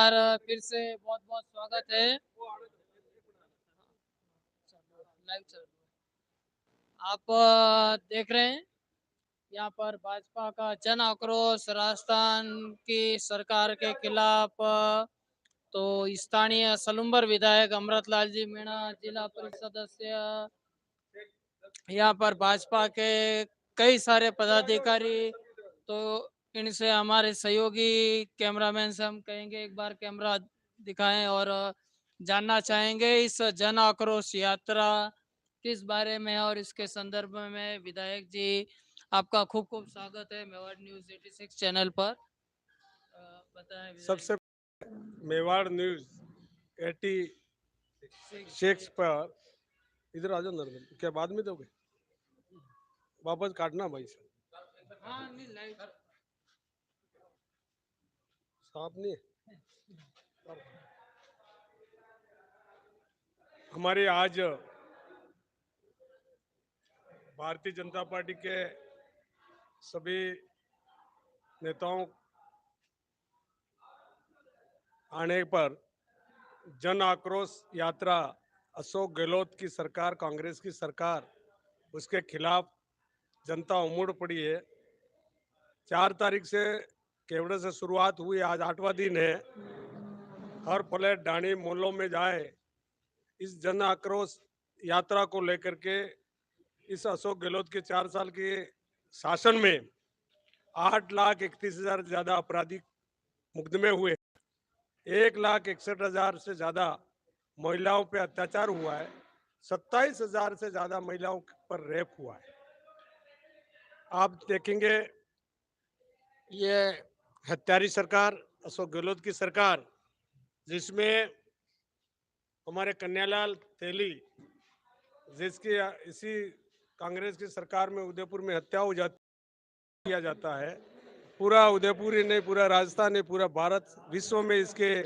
बार फिर से बहुत बहुत स्वागत है। लाइव चल आप देख रहे हैं यहाँ पर भाजपा का जन आक्रोश राजस्थान की सरकार के खिलाफ। तो स्थानीय सलूम्बर विधायक अमृतलाल जी मीणा, जिला परिषद सदस्य, यहाँ पर भाजपा के कई सारे पदाधिकारी। तो इनसे हमारे सहयोगी कैमरामैन से हम कहेंगे एक बार कैमरा दिखाएं और जानना चाहेंगे इस जन आक्रोश यात्रा किस बारे में है और इसके संदर्भ में। विधायक जी, आपका खूब खूब स्वागत है मेवाड़ न्यूज 86 चैनल पर। बताएं विधायक सबसे मेवाड़ न्यूज 86 पर इधर आ जाओ नर्मल। क्या बाद में दोगे? वापस काटना भाई साहब। हाँ नहीं लाइव साफ नहीं है। हमारे आज भारतीय जनता पार्टी के सभी नेताओं आने पर जन आक्रोश यात्रा अशोक गहलोत की सरकार, कांग्रेस की सरकार, उसके खिलाफ जनता उमड़ पड़ी है। 4 तारीख से केवड़े से शुरुआत हुई, आज 8वां दिन है। हर फ्लैट डाणी मोहल्लों में जाए इस जन आक्रोश यात्रा को लेकर के। इस अशोक गहलोत के 4 साल के शासन में 8,31,000 से ज्यादा आपराधिक मुकदमे हुए, 1,61,000 से ज्यादा महिलाओं पे अत्याचार हुआ है, 27,000 से ज्यादा महिलाओं पर रेप हुआ है। आप देखेंगे ये हत्यारी सरकार अशोक गहलोत की सरकार, जिसमें हमारे कन्यालाल तेली, जिसकी इसी कांग्रेस की सरकार में उदयपुर में हत्या हो जाती किया जाता है। पूरा उदयपुर ही नहीं, पूरा राजस्थान नहीं, पूरा भारत विश्व में इसके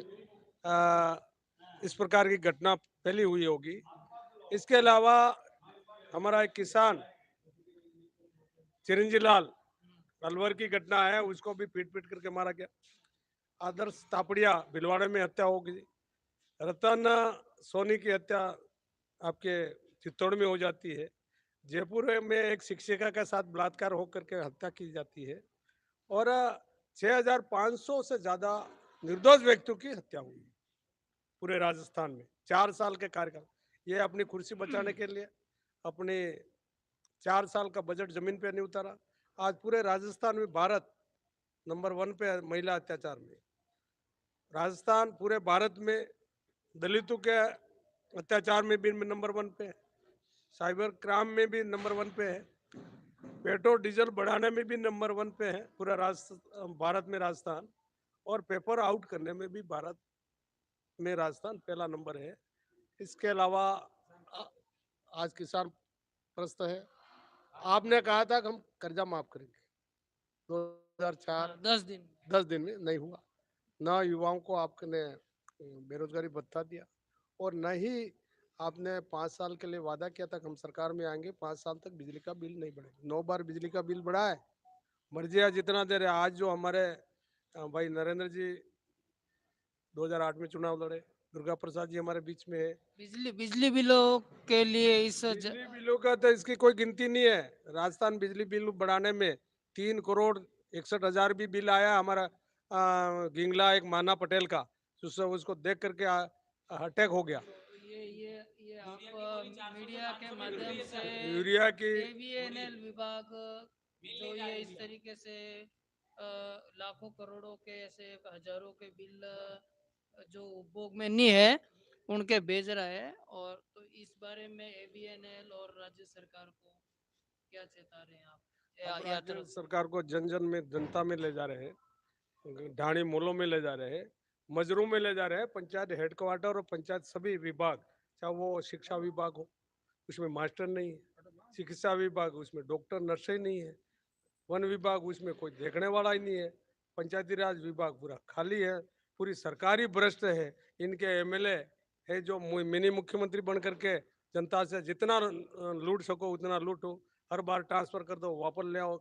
इस प्रकार की घटना फैली हुई होगी। इसके अलावा हमारा एक किसान चिरंजी लाल अलवर की घटना है, उसको भी पीट पीट करके मारा गया। आदर्श तापड़िया भिलवाड़े में हत्या हो गई। रतन सोनी की हत्या आपके चित्तौड़ में हो जाती है। जयपुर में एक शिक्षिका के साथ बलात्कार होकर के हत्या की जाती है और 6,500 से ज्यादा निर्दोष व्यक्तियों की हत्या हुई पूरे राजस्थान में 4 साल के कार्यकाल। ये अपनी कुर्सी बचाने के लिए अपने 4 साल का बजट जमीन पे नहीं उतारा। आज पूरे राजस्थान में भारत नंबर 1 पे है महिला अत्याचार में। राजस्थान पूरे भारत में दलितों के अत्याचार में भी नंबर 1 पे है, साइबर क्राइम में भी नंबर 1 पे है, पेट्रोल डीजल बढ़ाने में भी नंबर 1 पे है पूरा भारत में राजस्थान, और पेपर आउट करने में भी भारत में राजस्थान पहला नंबर है। इसके अलावा आज किसान प्रस्त है। आपने कहा था कि हम कर्जा माफ करेंगे 2004 10 दिन 10 दिन में, नहीं हुआ। ना युवाओं को आपने बेरोजगारी भत्ता दिया और न ही आपने 5 साल के लिए वादा किया था कि हम सरकार में आएंगे 5 साल तक बिजली का बिल नहीं बढ़ेगा। 9 बार बिजली का बिल बढ़ा है, मर्जी है जितना दे रहे। आज जो हमारे भाई नरेंद्र जी 2008 में चुनाव लड़े, दुर्गा प्रसाद जी हमारे बीच में है। बिजली बिजली बिलों के लिए बिजली बिलों का तो इसकी कोई गिनती नहीं है। राजस्थान बिजली बिल बढ़ाने में 3,61,00,000 भी बिल आया हमारा। गिंगला एक माना पटेल का, उससे उसको देख करके अटैक हो गया। ये आप मीडिया के माध्यम से यूरिया की एवीएनएल विभाग जो ये इस तरीके से लाखों करोड़ों के ऐसे हजारों के बिल जो उपभोग में नहीं है उनके भेज रहा है। और तो इस बारे में एवीएनएल और राज्य सरकार को क्या चेता रहे हैं आप? अब यात्रा राज्य सरकार को जन जन में, जनता में ले जा रहे हैं, ढाणी मोलों में ले जा रहे हैं, मजरों में ले जा रहे हैं। पंचायत हेडक्वार्टर और पंचायत सभी विभाग, चाहे वो शिक्षा विभाग हो, उसमें मास्टर नहीं है, चिकित्सा विभाग उसमें डॉक्टर नर्स ही नहीं है, वन विभाग उसमें कोई देखने वाला ही नहीं है, पंचायती राज विभाग पूरा खाली है, पूरी सरकारी भ्रष्ट है। इनके एमएलए है जो मिनी मुख्यमंत्री बन करके जनता से जितना लूट सको उतना लूटो, हर बार ट्रांसफर कर दो वापस ले आओ।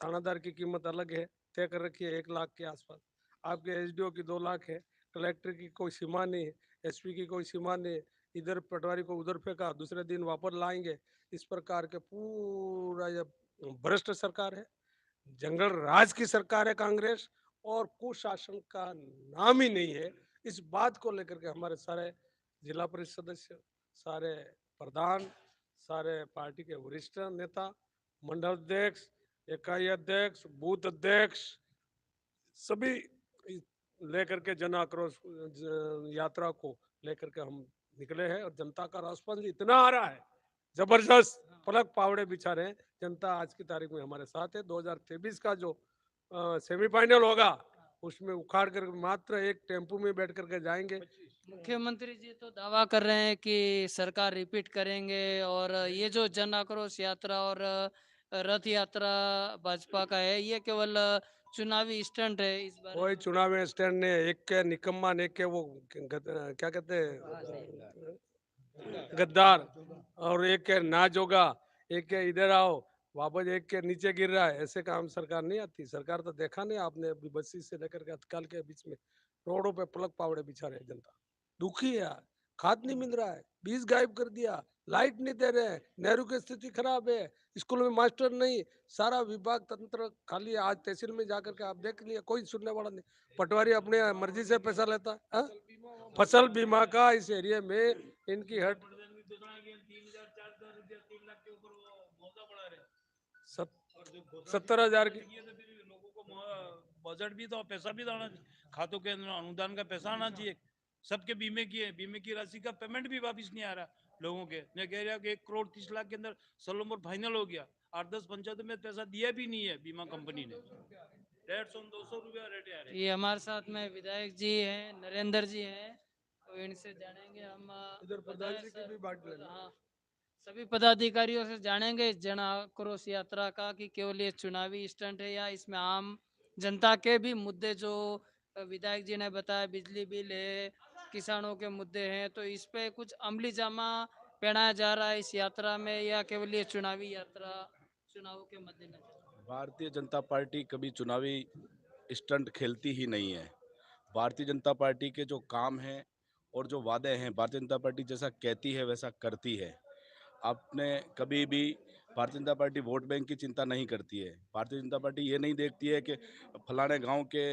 थानादार की कीमत अलग है, तय कर रखी है 1 लाख के आसपास, आपके एसडीओ की 2 लाख है, कलेक्टर की कोई सीमा नहीं है, एसपी की कोई सीमा नहीं है। इधर पटवारी को उधर फेंका, दूसरे दिन वापस लाएंगे। इस प्रकार के पूरा ये भ्रष्ट सरकार है, जंगल राज की सरकार है कांग्रेस, और कुशासन का नाम ही नहीं है। इस बात को लेकर के हमारे सारे जिला परिषद सदस्य, सारे प्रधान, सारे पार्टी के वरिष्ठ नेता, मंडल अध्यक्ष, इकाई अध्यक्ष, बूथ अध्यक्ष, सभी लेकर के जन आक्रोश यात्रा को लेकर के हम निकले हैं, और जनता का रेस्पॉन्स इतना आ रहा है, जबरदस्त, पलक पावड़े बिछा रहे हैं। जनता आज की तारीख में हमारे साथ है। 2023 का जो सेमीफाइनल होगा, उसमें उखाड़ कर मात्र एक टेम्पू में बैठ करके जाएंगे। मुख्यमंत्री जी तो दावा कर रहे हैं कि सरकार रिपीट करेंगे, और ये जो जन आक्रोश यात्रा और रथ यात्रा भाजपा का है, ये केवल चुनावी स्टंट है। इस बारे कोई में चुनावी स्टैंड ने एक के निकम्मा ने एक के वो क्या कहते हैं, गद्दार, और एक के ना जोगा, एक के इधर आओ, वापस एक के नीचे गिर रहा है। ऐसे काम सरकार नहीं आती। सरकार तो देखा नहीं आपने, अभी बस्ती से लेकर के अतकाल के बीच में रोडों पे पलक पावड़े बिछा रहे हैं। जनता दुखी है यार, खाद नहीं मिल रहा है, बीज गायब कर दिया, लाइट नहीं दे रहे हैं, नेहरू की स्थिति खराब है, स्कूल में मास्टर नहीं, सारा विभाग तंत्र खाली। आज तहसील में जाकर के आप देख लिया, कोई सुनने वाला नहीं। पटवारी अपने मर्जी से पैसा लेता है, हाँ? फसल बीमा का इस एरिया में इनकी हट 70,000 की। बजट भी तो पैसा भी आना चाहिए, खातों के अंदर अनुदान का पैसा आना चाहिए। सबके बीमे की है, बीमे की राशि का पेमेंट भी वापस नहीं आ रहा लोगों के। मैं कह रहा कि 1,30,00,000 के अंदर सलोमर फाइनल हो गया, 8-10 पंचायतों में पैसा दिया भी नहीं है बीमा कंपनी ने। 150-200 रुपया रेट आ रहे। ये हमारे साथ में विधायक जी हैं, नरेंद्र जी हैं, तो इनसे जानेंगे हम। इधर प्रधान बताएं जी की सर। भी बात लेना। हाँ, सभी पदाधिकारियों से जानेंगे इस जन आक्रोश यात्रा का, कि केवल ये चुनावी स्टंट है या इसमें आम जनता के भी मुद्दे, जो विधायक जी ने बताया, बिजली बिल है, किसानों के मुद्दे हैं, तो इस पे कुछ अमली जामा पहनाया जा रहा है इस यात्रा में, या केवल ये चुनावी यात्रा चुनाव के मद्देनजर। भारतीय जनता पार्टी कभी चुनावी स्टंट खेलती ही नहीं है। भारतीय जनता पार्टी के जो काम हैं और जो वादे हैं, भारतीय जनता पार्टी जैसा कहती है वैसा करती है। आपने कभी भी Bharatiya Janata party vote bank की चिंता नहीं करती है। भारतीय जनता पार्टी ये नहीं देखती है कि फलाने गांव के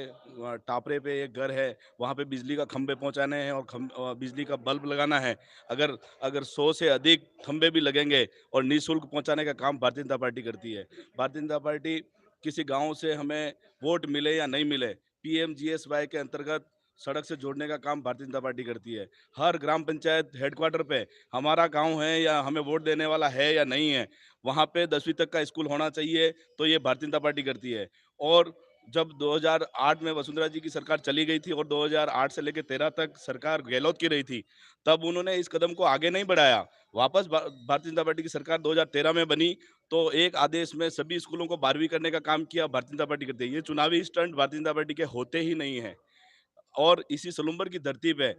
टापरे पे एक घर है, वहाँ पे बिजली का खंभे पहुँचाने हैं और बिजली का बल्ब लगाना है। अगर अगर 100 से अधिक खंभे भी लगेंगे और निःशुल्क पहुँचाने का काम भारतीय जनता पार्टी करती है। भारतीय जनता पार्टी किसी गाँव से हमें वोट मिले या नहीं मिले, पीएमजीएसवाई के अंतर्गत सड़क से जोड़ने का काम भारतीय जनता पार्टी करती है। हर ग्राम पंचायत हेडक्वार्टर पे हमारा गांव है या हमें वोट देने वाला है या नहीं है, वहाँ पे 10वीं तक का स्कूल होना चाहिए, तो ये भारतीय जनता पार्टी करती है। और जब 2008 में वसुंधरा जी की सरकार चली गई थी और 2008 से लेकर 13 तक सरकार गहलोत की रही थी, तब उन्होंने इस कदम को आगे नहीं बढ़ाया। वापस भारतीय जनता पार्टी की सरकार 2013 में बनी, तो एक आदेश में सभी स्कूलों को 12वीं करने का काम किया, भारतीय जनता पार्टी करती है। ये चुनावी स्टंट भारतीय जनता पार्टी के होते ही नहीं है। और इसी सलूम्बर की धरती पे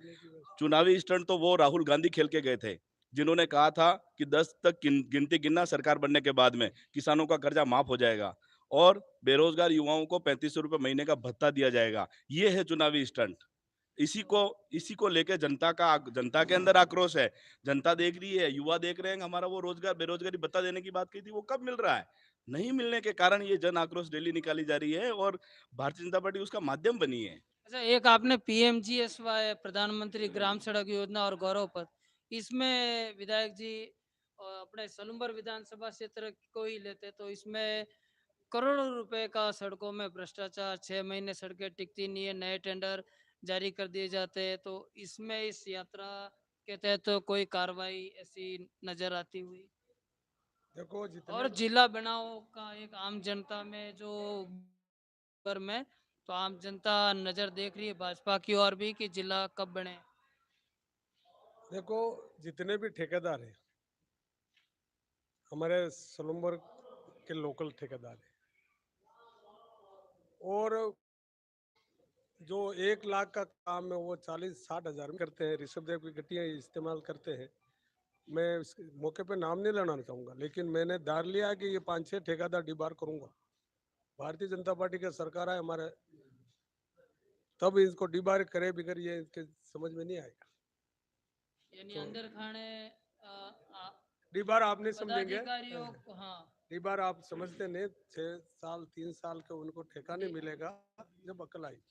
चुनावी स्टंट तो वो राहुल गांधी खेल के गए थे, जिन्होंने कहा था कि 10 तक गिनती गिनना सरकार बनने के बाद में किसानों का कर्जा माफ हो जाएगा और बेरोजगार युवाओं को 3500 रुपए महीने का भत्ता दिया जाएगा। ये है चुनावी स्टंट। इसी को लेकर जनता के अंदर आक्रोश है। जनता देख रही है, युवा देख रहे हैं, हमारा वो रोजगार बेरोजगारी भत्ता देने की बात की थी, वो कब मिल रहा है? नहीं मिलने के कारण ये जन आक्रोश रैली निकाली जा रही है और भारतीय जनता पार्टी उसका माध्यम बनी है। अच्छा, एक आपने पीएमजीएसवाई, प्रधानमंत्री ग्राम सड़क योजना और गौरव पथ, इसमें विधायक जी अपने सलूम्बर विधानसभा क्षेत्र को ही लेते, तो इसमें करोड़ों रुपए का सड़कों में भ्रष्टाचार, 6 महीने सड़कें टिकती नहीं है, नए टेंडर जारी कर दिए जाते हैं, तो इसमें इस यात्रा के तहत तो कोई कार्रवाई ऐसी नजर आती हुई? देखो जितने और जिला बनाओ का एक आम जनता में जो पर में, तो आम जनता नजर देख रही है भाजपा की ओर भी, कि जिला कब बने। देखो जितने भी ठेकेदार हैं, हमारे सलूम्बर के लोकल ठेकेदार हैं, और जो 1 लाख का काम है वो 40-60 हजार में करते हैं, ऋषभ देव की गड्डियाँ इस्तेमाल करते हैं। मैं इस मौके पे नाम नहीं लेना चाहूँगा, लेकिन मैंने धार लिया है कि ये 5-6 ठेकेदार डिबार करूँगा। भारतीय जनता पार्टी की सरकार है, हमारे तब इसको डिबार करे बिगर ये इसके समझ में नहीं आएगा। यानी तो अंदर खाने आ- डिबार आप नहीं समझेंगे, पदाधिकारियों को, हाँ डिबार आप समझते नहीं, 6 साल 3 साल के उनको ठेका नहीं मिलेगा जब अकल आएगी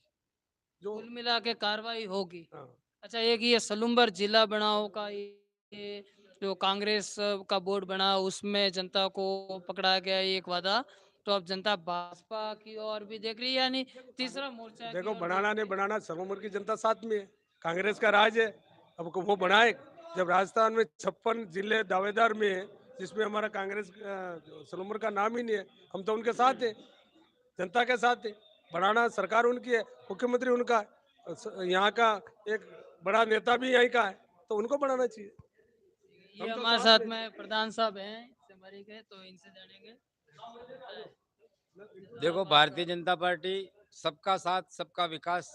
जो। कुल मिला के कार्रवाई होगी। हाँ, अच्छा, एक ये सलूम्बर जिला बनाओ का ये जो कांग्रेस का बोर्ड बना उसमें जनता को पकड़ा गया ये एक वादा, तो अब जनता भाजपा की ओर भी देख रही है, यानी तीसरा मोर्चा की देखो ओर बनाना देख नहीं रही है। बनाना सरोवर की जनता साथ में है, कांग्रेस का राज है। अब वो बनाए, जब राजस्थान में 56 जिले दावेदार में है, जिसमें हमारा कांग्रेस सरोवर का नाम ही नहीं है, हम तो उनके साथ है, जनता के साथ है। बनाना सरकार उनकी है, मुख्यमंत्री उनका है, यहाँ का एक बड़ा नेता भी यहीं का है, तो उनको बनाना चाहिए। ये हम तो हमारे साथ साथ में। में प्रधान साहब हैं सिमरी के, तो इनसे जानेंगे। देखो, आप भारतीय आपका जनता पार्टी सबका साथ सबका विकास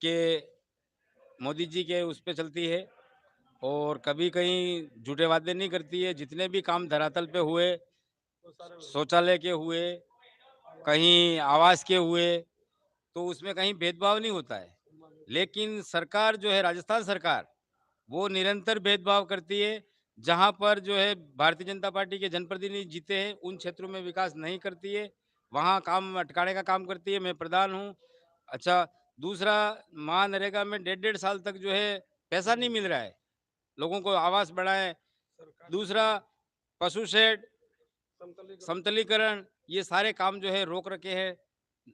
के मोदी जी के उस पे चलती है और कभी कहीं झूठे वादे नहीं करती है। जितने भी काम धरातल पे हुए, शौचालय के हुए, कहीं आवास के हुए, तो उसमें कहीं भेदभाव नहीं होता है। लेकिन सरकार जो है, राजस्थान सरकार, वो निरंतर भेदभाव करती है। जहां पर जो है भारतीय जनता पार्टी के जनप्रतिनिधि जीते हैं, उन क्षेत्रों में विकास नहीं करती है, वहां काम अटकाने का काम करती है। मैं प्रधान हूँ। अच्छा, दूसरा, मनरेगा में 1.5 साल तक जो है पैसा नहीं मिल रहा है, लोगों को आवास बढ़ाए। दूसरा, पशु शेड, समतलीकरण, ये सारे काम जो है रोक रखे हैं,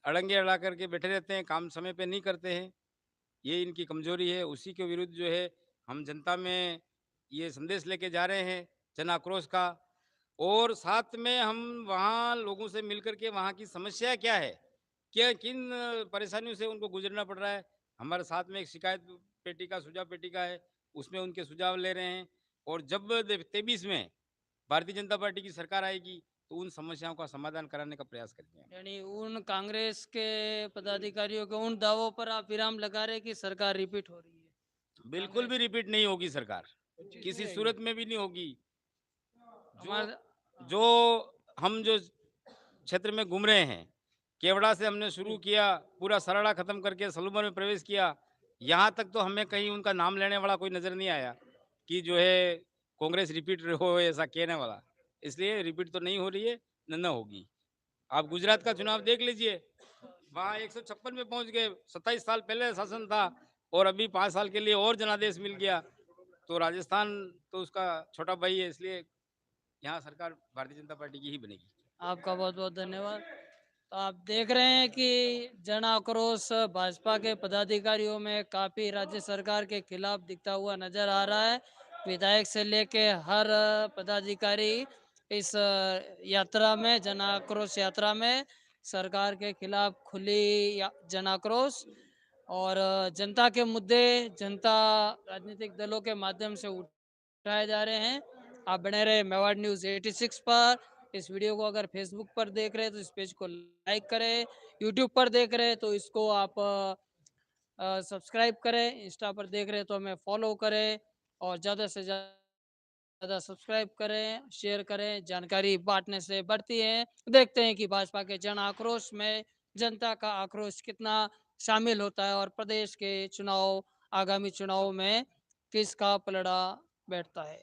अड़ंगे अड़ा करके बैठे रहते हैं, काम समय पे नहीं करते हैं। ये इनकी कमजोरी है। उसी के विरुद्ध जो है हम जनता में ये संदेश लेके जा रहे हैं, जन आक्रोश का। और साथ में हम वहाँ लोगों से मिलकर के वहाँ की समस्या क्या है, क्या किन परेशानियों से उनको गुजरना पड़ रहा है, हमारे साथ में एक शिकायत पेटी का, सुझाव पेटी का है, उसमें उनके सुझाव ले रहे हैं। और जब 23 में भारतीय जनता पार्टी की सरकार आएगी तो उन समस्याओं का समाधान कराने का प्रयास करेंगे हम। यानी उन कांग्रेस के पदाधिकारियों के उन दावों पर आप विराम लगा रहे हैं कि सरकार रिपीट हो रही है बिल्कुल भी कांग्रेस रिपीट नहीं होगी सरकार, किसी सूरत में भी नहीं होगी। जो हमारे। जो हम जो क्षेत्र में घूम रहे हैं, केवड़ा से हमने शुरू किया, पूरा सराड़ा खत्म करके सलूबर में प्रवेश किया, यहाँ तक तो हमें कहीं उनका नाम लेने वाला कोई नजर नहीं आया कि जो है कांग्रेस रिपीट हो ऐसा कहने वाला। इसलिए रिपीट तो नहीं हो रही है, न होगी। आप गुजरात का चुनाव देख लीजिए, वहाँ 156 में पहुंच गए। 27 साल पहले शासन था और अभी 5 साल के लिए और जनादेश मिल गया। तो राजस्थान तो उसका छोटा भाई है, इसलिए यहाँ सरकार भारतीय जनता पार्टी की ही बनेगी। आपका बहुत बहुत धन्यवाद। तो आप देख रहे हैं कि जन आक्रोश भाजपा के पदाधिकारियों में काफी राज्य सरकार के खिलाफ दिखता हुआ नजर आ रहा है। विधायक से लेके हर पदाधिकारी इस यात्रा में, जन आक्रोश यात्रा में सरकार के खिलाफ खुली जन आक्रोश और जनता के मुद्दे, जनता राजनीतिक दलों के माध्यम से उठाए जा रहे हैं। आप बने रहे मेवाड़ न्यूज 86 पर। इस वीडियो को अगर फेसबुक पर देख रहे हैं तो इस पेज को लाइक करें, यूट्यूब पर देख रहे हैं तो इसको आप सब्सक्राइब करें, इंस्टा पर देख रहे हैं तो हमें फॉलो करें और ज़्यादा से ज़्यादा सब्सक्राइब करें, शेयर करें। जानकारी बांटने से बढ़ती है। देखते हैं कि भाजपा के जन आक्रोश में जनता का आक्रोश कितना शामिल होता है और प्रदेश के चुनाव, आगामी चुनाव में किसका पलड़ा बैठता है।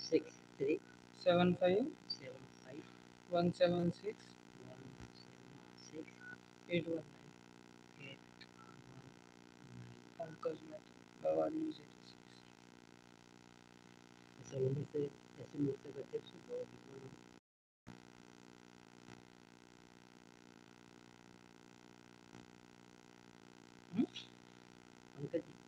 Six three 75 seven five 176 176 819 819. Pankaj Mehta, Mewar news 86। ऐसा होने से ऐसे मिलते करते बहुत पंकज जी